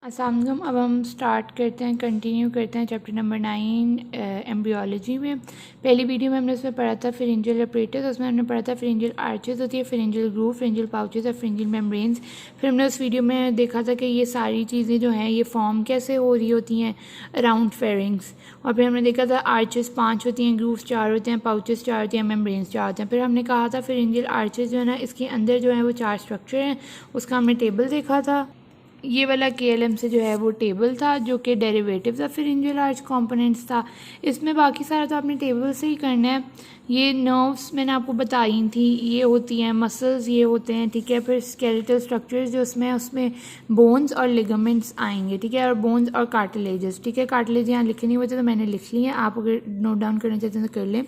अस्सलाम वालेकुम। अब हम स्टार्ट करते हैं, कंटिन्यू करते हैं चैप्टर नंबर 9 एम्ब्रियोलॉजी में। पहली वीडियो में हमने उसमें पढ़ा था फेरिंजियल अपरेटस, उसमें हमने पढ़ा था फेरिंजियल आर्चेस होती है, फेरिंजियल ग्रूव, फेरिंजियल पाउचेस और फेरिंजियल मेम्ब्रेन्स। फिर हमने उस वीडियो में देखा था कि ये सारी चीज़ें जो हैं ये फॉर्म कैसे हो रही होती हैं अराउंड फेरिंग्स। और फिर हमने देखा था आर्चेस 5 होती हैं, ग्रूव्स 4 होते हैं, पाउचेस 4 होती हैं, मेम्ब्रेन्स 4 होते हैं। फिर हमने कहा था फेरिंजियल आर्चेस जो है ना, इसके अंदर जो है वो 4 स्ट्रक्चर हैं, उसका हमने टेबल देखा था। ये वाला KLM से जो है वो टेबल था जो कि derivatives of pharyngeal arch components था। इसमें बाकी सारा तो आपने टेबल से ही करना है। ये नर्व्स मैंने आपको बताई थी, ये होती हैं, मसल्स ये होते हैं, ठीक है। फिर स्केलेटल स्ट्रक्चर्स जो उसमें बोन्स और लिगामेंट्स आएंगे, ठीक है, और बोन्स और कार्टिलेजेस, ठीक है। कार्टिलेज यहाँ लिखे नहीं हुए थे तो मैंने लिख लिए हैं, आप अगर नोट डाउन करना चाहते हैं तो कर लें।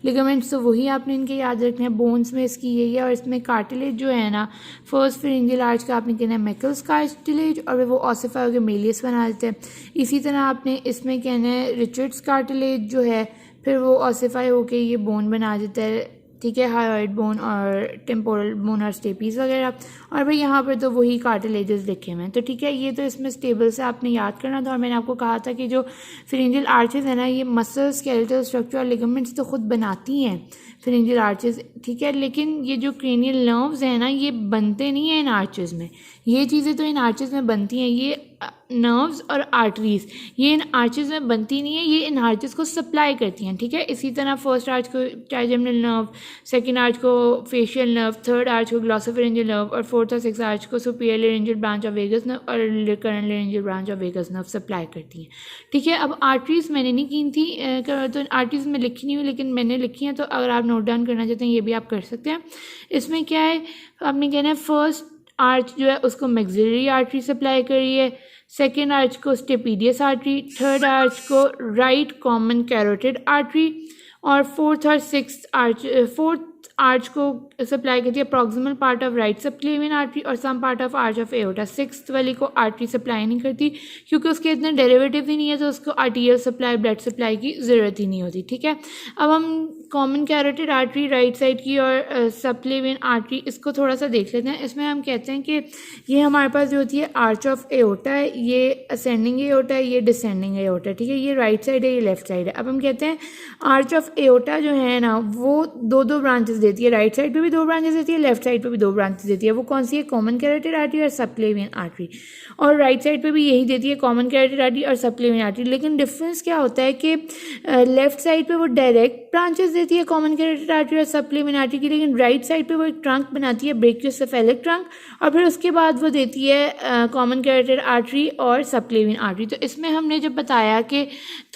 लिगामेंट्स तो वही आपने इनके याद रखने हैं, बोन्स में इसकी यही है। और इसमें कार्टिलेज जो है ना, फर्स्ट फेरिंजियल आर्च का आपने कहना है मैकल्स कार्टिलेज, और वो ऑसिफाई होकर मेलियस बना देते हैं। इसी तरह आपने इसमें कहना है रिचर्ड्स कार्टिलेज जो है, फिर वो ऑसिफाई होके ये बोन बना देता है, ठीक है, हायोइड बोन और टेम्पोरल बोन और स्टेपीज वगैरह। और भाई यहाँ पर तो वही कार्टिलेजेस लिखे हुए हैं, तो ठीक है। ये तो इसमें स्टेबल से आपने याद करना था। और मैंने आपको कहा था कि जो फेरिंजियल आर्चेस है ना, ये मसल, स्केलेटल स्ट्रक्चर और लिगामेंट्स तो खुद बनाती हैं फेरिंजियल आर्चेस, ठीक है। लेकिन ये जो क्रेनियल नर्व्स हैं ना, ये बनते नहीं हैं इन आर्चेस में। ये चीज़ें तो इन आर्चेस में बनती हैं, ये नर्व्स और आर्टरीज ये इन आर्चेस में बनती नहीं है, ये इन आर्चेस को सप्लाई करती हैं, ठीक है। इसी तरह फर्स्ट आर्च को ट्राइजेमिनल नर्व, सेकंड आर्च को फेशियल नर्व, थर्ड आर्च को ग्लॉसोफेरिंजियल नर्व और फोर्थ और सिक्स्थ आर्च को superior laryngeal branch of vagus nerve और recurrent laryngeal branch of vagus nerve supply करती हैं, ठीक है। अब आर्टरीज मैंने नहीं की थी, तो आर्टरीज में लिखी नहीं हुई, लेकिन मैंने लिखी हैं, तो अगर आप नोट डाउन करना चाहते हैं ये भी आप कर सकते हैं। इसमें क्या है, आपने कहना है फर्स्ट आर्च जो है उसको मैक्सिलरी आर्टरी सप्लाई कर रही है, सेकेंड आर्च को स्टेपीडियस आर्टरी, थर्ड आर्च को राइट कॉमन कैरोटिड आर्टरी, और फोर्थ आर्च को सप्लाई करती है proximal part of right subclavian artery और some part of arch of aorta. Sixth वाली को आर्टरी सप्लाई नहीं करती क्योंकि उसके इतने डेरिवेटिव ही नहीं है, तो उसको आर्टीरियल सप्लाई, ब्लड सप्लाई की ज़रूरत ही नहीं होती, ठीक है। अब हम common carotid artery right side की और सबक्लेवियन आर्टरी, इसको थोड़ा सा देख लेते हैं। इसमें हम कहते हैं कि ये हमारे पास जो होती है आर्च ऑफ एओर्टा है, ये असेंडिंग एओर्टा है, ये डिसेंडिंग एओर्टा है, ठीक है। ये राइट साइड है, ये लेफ्ट साइड है। अब हम कहते हैं आर्च ऑफ एओर्टा जो है ना, वो दो ब्रांचेस देती है, राइट साइड पे भी 2 ब्रांचेस देती है, लेफ्ट साइड पे भी 2 ब्रांचेस देती है। वो कौन सी है, कॉमन कैरोटिड आर्टरी और सबक्लेवियन आर्टरी। और राइट साइड पे भी यही देती है, कॉमन कैरोटिड आर्टरी और सबक्लेवियन आर्टरी। लेकिन डिफरेंस क्या होता है कि लेफ्ट साइड पे वो डायरेक्ट ब्रांचेस देती है कॉमन कैरोटिड आर्टरी और सबक्लेवियन आर्टरी की, लेकिन राइट साइड पे वो एक ट्रंक बनाती है, ब्रेकियोसेफेलिक ट्रंक, और फिर उसके बाद वो देती है कॉमन कैरोटिड आर्टरी और सबक्लेवियन आर्टरी। तो इसमें हमने जब बताया कि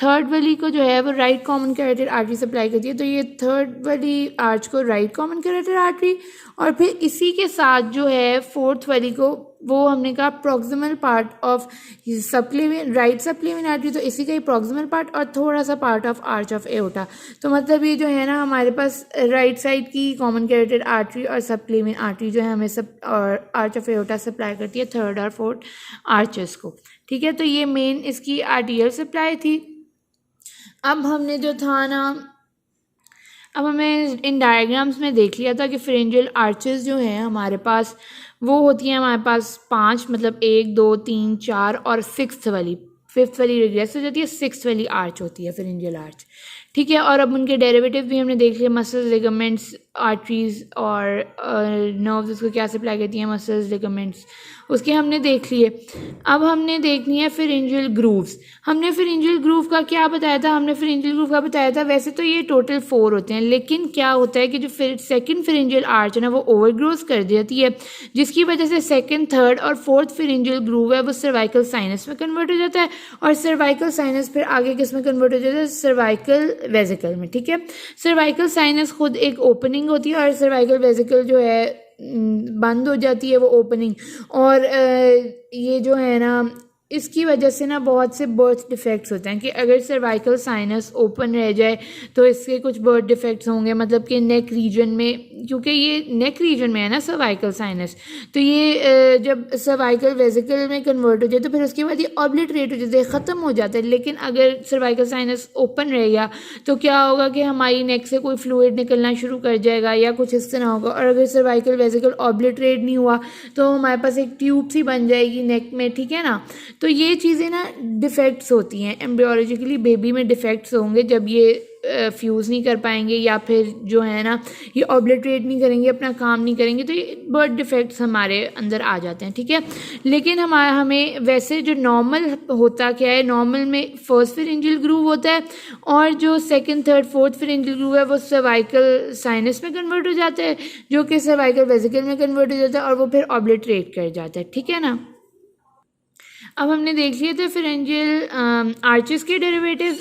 थर्ड वाली को जो है वो right common carotid artery supply करती है, तो ये थर्ड वाली आर्च को राइट कॉमन कैरोटिड आर्टरी, और फिर इसी के साथ जो है फोर्थ वाली को वो हमने कहा proximal part of subclavian, right subclavian artery, तो इसी का ही प्रॉक्सिमल पार्ट और थोड़ा सा part of arch of aorta. तो मतलब ये जो है ना, हमारे पास राइट साइड की कॉमन कैरोटिड आर्टरी और सबक्लेवियन आर्टरी जो है हमें सब और आर्च ऑफ एओर्टा सप्लाई करती है थर्ड और फोर्थ आर्चेस को, ठीक है। तो ये मेन इसकी आर्टीरियल सप्लाई थी। अब हमने जो था ना, अब हमें इन डायग्राम्स में देख लिया था कि फेरिंजियल आर्चेस जो हैं हमारे पास वो होती हैं हमारे पास 5, मतलब 1, 2, 3, 4 और फिफ्थ वाली रिग्रेस हो जाती है, सिक्स्थ वाली आर्च होती है फेरिंजियल आर्च, ठीक है। और अब उनके डेरिवेटिव भी हमने देख लिए, मसल्स, लिगामेंट्स, आर्टरीज और नर्व्स उसको क्या सप्लाई करती हैं, मसल्स, लिगामेंट्स, उसके हमने देख लिए। अब हमने देखनी है फेरिंजियल ग्रूव्स। हमने फेरिंजियल ग्रूव का क्या बताया था, वैसे तो ये टोटल 4 होते हैं, लेकिन क्या होता है कि जो सेकंड फेरिंजियल आर्च है ना, वो ओवरग्रोथ कर देती है, जिसकी वजह से सेकंड, थर्ड और फोर्थ फेरिंजियल ग्रूव है वो सर्वाइकल साइनस में कन्वर्ट हो जाता है, और सर्वाइकल साइनस फिर आगे किस में कन्वर्ट हो जाता है, सर्वाइकल वेजिकल में, ठीक है। सर्वाइकल साइनस खुद एक ओपनिंग होती है और सर्वाइकल वेजिकल जो है बंद हो जाती है वो ओपनिंग, और ये जो है ना, इसकी वजह से ना बहुत से बर्थ डिफेक्ट्स होते हैं कि अगर सर्वाइकल साइनस ओपन रह जाए तो इसके कुछ बर्थ डिफेक्ट्स होंगे, मतलब कि नेक रीजन में, क्योंकि ये नेक रीजन में है ना सर्वाइकल साइनस, तो ये जब सर्वाइकल वेजिकल में कन्वर्ट हो जाए तो फिर उसके बाद ये ऑब्लिटरेट हो जाते हैं, ख़त्म हो जाता है। लेकिन अगर सर्वाइकल साइनस ओपन रहेगा तो क्या होगा कि हमारी नेक से कोई फ्लूइड निकलना शुरू कर जाएगा या कुछ इस तरह होगा, और अगर सर्वाइकल वेजिकल ऑब्लिटरेट नहीं हुआ तो हमारे पास एक ट्यूब सी बन जाएगी नेक में, ठीक है ना। तो ये चीज़ें ना डिफेक्ट्स होती हैं, एम्ब्रियोलॉजिकली बेबी में डिफेक्ट्स होंगे जब ये फ्यूज़ नहीं कर पाएंगे या फिर जो है ना ये ऑब्लिटरेट नहीं करेंगे, अपना काम नहीं करेंगे, तो ये बर्थ डिफेक्ट्स हमारे अंदर आ जाते हैं, ठीक है। लेकिन हमें वैसे जो नॉर्मल होता क्या है, नॉर्मल में फर्स्ट फेरेंजियल ग्रूव होता है और जो second third fourth pharyngeal groove है वो सर्वाइकल साइनस में कन्वर्ट हो जाता है, जो कि सर्वाइकल वेसिकल में कन्वर्ट हो जाता है और वो फिर ऑब्लिटरेट कर जाता है, ठीक है ना। अब हमने देख लिए थे फेरेंजियल आर्चेस के डेरिवेटिव,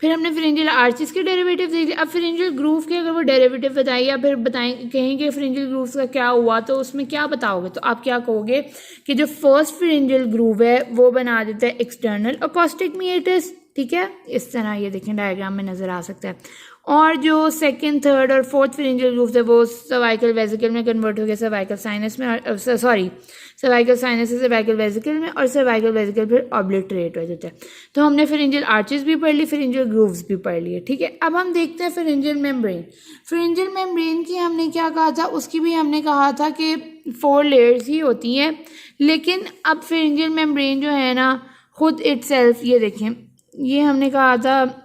फिर हमने फेरेंजियल आर्चेस के डेरिवेटिव देख लिए। अब फेरेंजियल ग्रूव के अगर वो डेरिवेटिव बताइए या फिर बताएं कहेंगे फेरेंजियल ग्रूव का क्या हुआ, तो उसमें क्या बताओगे, तो आप क्या कहोगे कि जो फर्स्ट फेरेंजियल ग्रूव है वो बना देता है एक्सटर्नल अकॉस्टिक मीएटस, ठीक है, इस तरह ये देखें डायग्राम में नज़र आ सकता है। और जो सेकंड थर्ड और फोर्थ फेरेंजियल ग्रूव है वो सर्वाइकल वेसिकल में कन्वर्ट हो गया सर्वाइकल साइनस में, सर्वाइकल साइनस से सर्वाइकल वेसिकल में, और सर्वाइकल वेसिकल फिर ऑब्लिटरेट हो जाता है। तो हमने फेरेंजियल आर्चेस भी पढ़ ली, फेरेंजियल ग्रूव्स भी पढ़ लिए, ठीक है। अब हम देखते हैं फेरेंजियल मेम्ब्रेन। फेरेंजियल मेम्ब्रेन की हमने क्या कहा था, उसकी भी हमने कहा था कि 4 लेयर्स ही होती हैं, लेकिन अब फेरेंजियल मेम्ब्रेन जो है ना खुद इटसेल्फ, ये देखें, ये हमने कहा था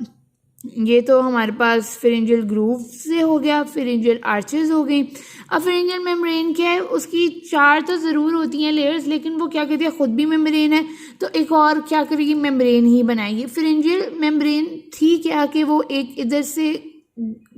ये तो हमारे पास फेरेंजियल ग्रूव से हो गया, फेरेंजियल आर्चेस हो गई। अब फेरेंजियल मेम्ब्रेन क्या है, उसकी 4 तो ज़रूर होती हैं लेयर्स, लेकिन वो क्या कहती है खुद भी मेम्ब्रेन है, तो एक और क्या करेगी, मेम्ब्रेन ही बनाएगी। फेरेंजियल मेम्ब्रेन थी क्या कि वो एक इधर से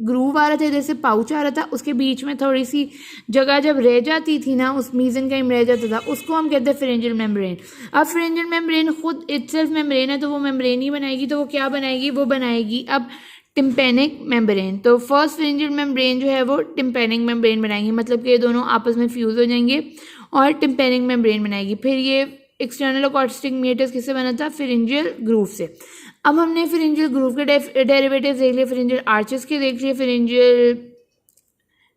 ग्रूव आ रहा था, इधर से पाउच आ रहा था, उसके बीच में थोड़ी सी जगह जब रह जाती थी ना, उस मीज़ेनकाइम रह जाता था, उसको हम कहते हैं फेरेंजियल मेम्ब्रेन। अब फेरेंजियल मेम्ब्रेन खुद इटसेल्फ मेम्ब्रेन है, तो वो मेम्ब्रेन ही बनाएगी, तो वो क्या बनाएगी, वो बनाएगी अब टिम्पेनिक मेम्ब्रेन। तो फर्स्ट फेरेंजियल मेम्ब्रेन जो है वो टिम्पेनिक मेम्ब्रेन बनाएंगे, मतलब कि ये दोनों आपस में फ्यूज़ हो जाएंगे और टिम्पेनिक मेम्ब्रेन बनाएगी। फिर ये एक्सटर्नल अकॉस्टिक मीएटस किससे बना था, फेरेंजियल ग्रूव से। अब हमने फेरेंजियल ग्रूव के डेरिवेटिव देख लिए, फेरेंजियल आर्चेस के देख लिए, फेरेंजियल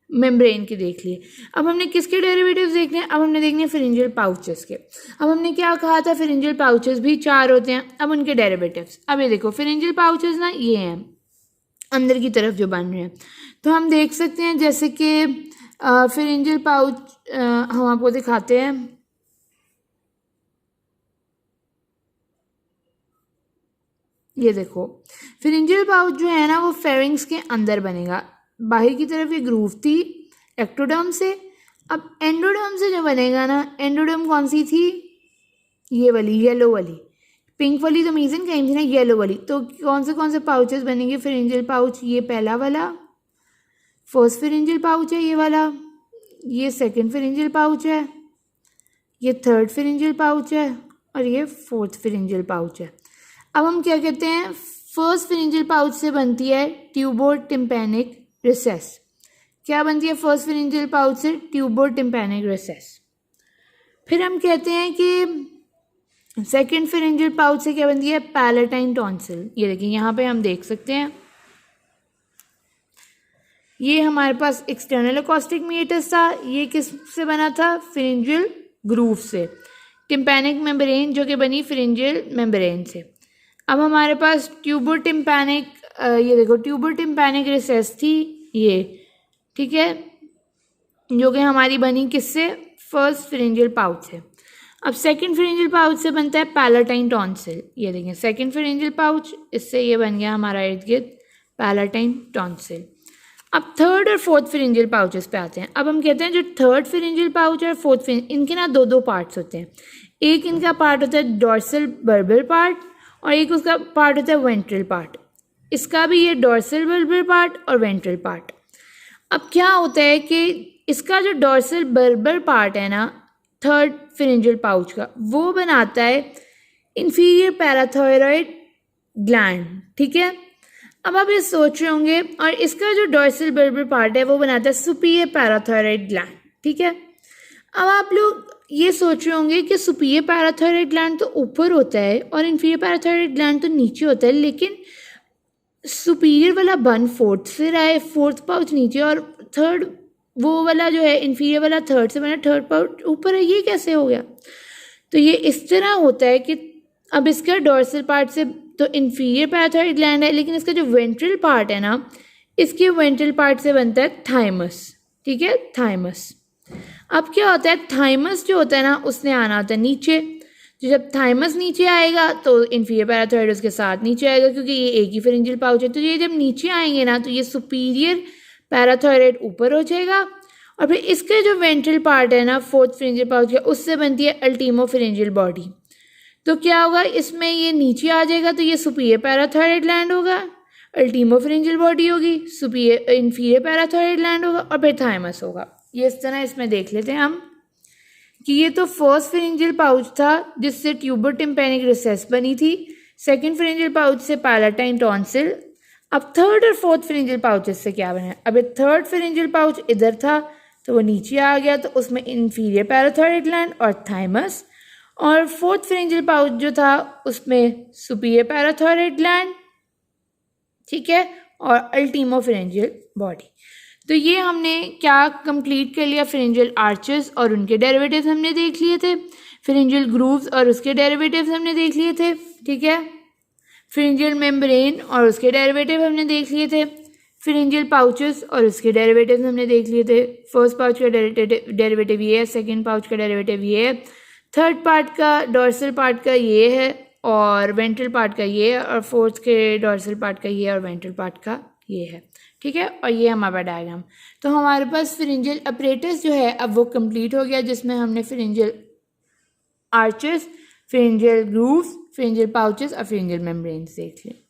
मेम्ब्रेन के देख लिए। अब हमने किसके डेरिवेटिव्स देखने हैं, अब हमने देखने हैं फेरेंजियल पाउचेस के। अब हमने क्या कहा था, फेरेंजियल पाउचेस भी 4 होते हैं। अब उनके डेरिवेटिव्स, अब ये देखो फेरेंजियल पाउचेस ना ये हैं अंदर की तरफ जो बन रहे हैं, तो हम देख सकते हैं जैसे कि फेरेंजियल पाउच हम आपको दिखाते हैं, ये देखो फेरेंजियल पाउच जो है ना वो फेरिंग्स के अंदर बनेगा, बाहर की तरफ ये ग्रूव थी एक्टोडर्म से। अब एंडोडर्म से जो बनेगा ना, एंडोडर्म कौन सी थी, ये वाली येलो वाली, पिंक वाली तो मीज़ेनकाइम थी ना, येलो वाली। तो कौन से पाउचेस बनेंगे, फेरेंजियल पाउच, ये पहला वाला फर्स्ट फेरेंजियल पाउच है, ये वाला, ये सेकंड फेरेंजियल पाउच है, ये थर्ड फेरेंजियल पाउच है, और ये फोर्थ फेरेंजियल पाउच है। अब हम क्या कहते हैं, फर्स्ट फेरेंजियल पाउच से बनती है ट्यूबोटिम्पैनिक रिसेस। क्या बनती है फर्स्ट फेरेंजियल पाउच से, ट्यूबोटिम्पैनिक रिसेस। फिर हम कहते हैं कि सेकंड फेरेंजियल पाउच से क्या बनती है, पैलेटाइन टॉन्सिल। ये देखिए यहाँ पे हम देख सकते हैं, ये हमारे पास एक्सटर्नल अकॉस्टिक मीएटस था, ये किस से बना था, फेरेंजियल ग्रूव से। टिम्पैनिक मेम्ब्रेन जो कि बनी फेरेंजियल मेम्ब्रेन से। अब हमारे पास ट्यूबोटिम्पैनिक, ये देखो ट्यूबोटिम्पैनिक रिसेस थी ये, ठीक है, जो कि हमारी बनी किससे, फर्स्ट फेरेंजियल पाउच से। अब सेकंड फेरेंजियल पाउच से बनता है पैलेटाइन टॉन्सिल। ये देखें सेकंड फेरेंजियल पाउच, इससे ये बन गया हमारा इर्द गिर्द पैलेटाइन टॉन्सिल। अब थर्ड और फोर्थ फेरेंजियल पाउचेस पे आते हैं। अब हम कहते हैं जो थर्ड फेरेंजियल पाउच और फोर्थ फेरेंजियल, इनके ना दो पार्ट्स होते हैं। एक इनका पार्ट होता है डॉर्सल बर्बल पार्ट और एक उसका पार्ट होता है वेंट्रल पार्ट। इसका भी ये डॉर्सल बर्बल पार्ट और वेंट्रल पार्ट। अब क्या होता है कि इसका जो डॉर्सल बर्बल पार्ट है ना थर्ड फेरेंजियल पाउच का, वो बनाता है इंफीरियर पैराथायरॉयड ग्लैंड, ठीक है। अब आप ये सोच रहे होंगे, और इसका जो डॉर्सल बर्बल पार्ट है वो बनाता है सुपीरियर पैराथायरॉयड ग्लैंड, ठीक है। अब आप लोग ये सोच रहे होंगे कि सुपीरियर पैराथायरॉयड ग्लैंड तो ऊपर होता है और इन्फीरियर पैराथायरॉयड ग्लैंड तो नीचे होता है, लेकिन सुपीरियर वाला बन फोर्थ से रहा है, फोर्थ पाउच नीचे, और थर्ड वो वाला जो है इन्फीरियर वाला थर्ड से बना, थर्ड पाउच ऊपर है, ये कैसे हो गया। तो ये इस तरह होता है कि अब इसका डॉर्सल पार्ट से तो इन्फीरियर पैराथायरॉयड ग्लैंड है, लेकिन इसका जो वेंट्रल पार्ट है ना, इसके वेंट्रल पार्ट से बनता है थाइमस, ठीक है, थाइमस। अब क्या होता है, थाइमस जो होता है ना उसने आना होता है नीचे, तो जब थाइमस नीचे आएगा तो इन्फीरियर पैराथायरॉयड उसके साथ नीचे आएगा, क्योंकि ये एक ही फेरेंजियल पाउच है। तो ये जब नीचे आएंगे ना तो ये सुपीरियर पैराथायरॉयड ऊपर हो जाएगा, और फिर इसका जो वेंट्रल पार्ट है ना फोर्थ फेरेंजियल पाउच का, उससे बनती है अल्टीमो फेरेंजियल बॉडी। तो क्या होगा, इसमें ये नीचे आ जाएगा तो ये सुपीरियर पैराथायरॉयड ग्लैंड होगा, अल्टीमो फेरेंजियल बॉडी होगी, सुपीरियर इन्फीरियर पैराथायरॉयड ग्लैंड होगा, और फिर थाइमस होगा। ये इस तरह इसमें देख लेते हैं हम कि ये तो फर्स्ट फेरेंजियल पाउच था जिससे ट्यूबर टिम्पैनिक रिसेस बनी थी, सेकंड फेरेंजियल पाउच से पैलेटाइन टॉन्सिल। अब थर्ड और फोर्थ फेरेंजियल पाउचेस से क्या बना है, अब ये थर्ड फेरेंजियल पाउच इधर था तो वो नीचे आ गया, तो उसमें इन्फीरियर पैराथायरॉयड ग्लैंड और थाइमस, और फोर्थ फेरेंजियल पाउच जो था उसमें सुपीरियर पैराथायरॉयड ग्लैंड, ठीक है, और अल्टीमो फेरेंजियल बॉडी। तो ये हमने क्या कंप्लीट कर लिया, फेरेंजियल आर्चेस और उनके डेरिवेटिव्स हमने देख लिए थे, फेरेंजियल ग्रूव्स और उसके डेरिवेटिव्स हमने देख लिए थे, ठीक है, फेरेंजियल मेम्ब्रेन और उसके डेरिवेटिव हमने देख लिए थे, फेरेंजियल पाउचेस और उसके डेरिवेटिव्स हमने देख लिए थे। फर्स्ट पाउच का डेरिवेटिव ये है, सेकेंड पाउच का डेरिवेटिव ये है, थर्ड पार्ट का डॉर्सल पार्ट का ये है और वेंट्रल पार्ट का ये है, और फोर्थ के डॉर्सल पार्ट का ये है और वेंट्रल पार्ट का ये है, ठीक है। और ये हमारा डायग्राम। तो हमारे पास फेरेंजियल अपरेटस जो है अब वो कंप्लीट हो गया, जिसमें हमने pharyngeal arches, pharyngeal grooves, pharyngeal pouches और फेरेंजियल मेम्ब्रेन्स देख लिए।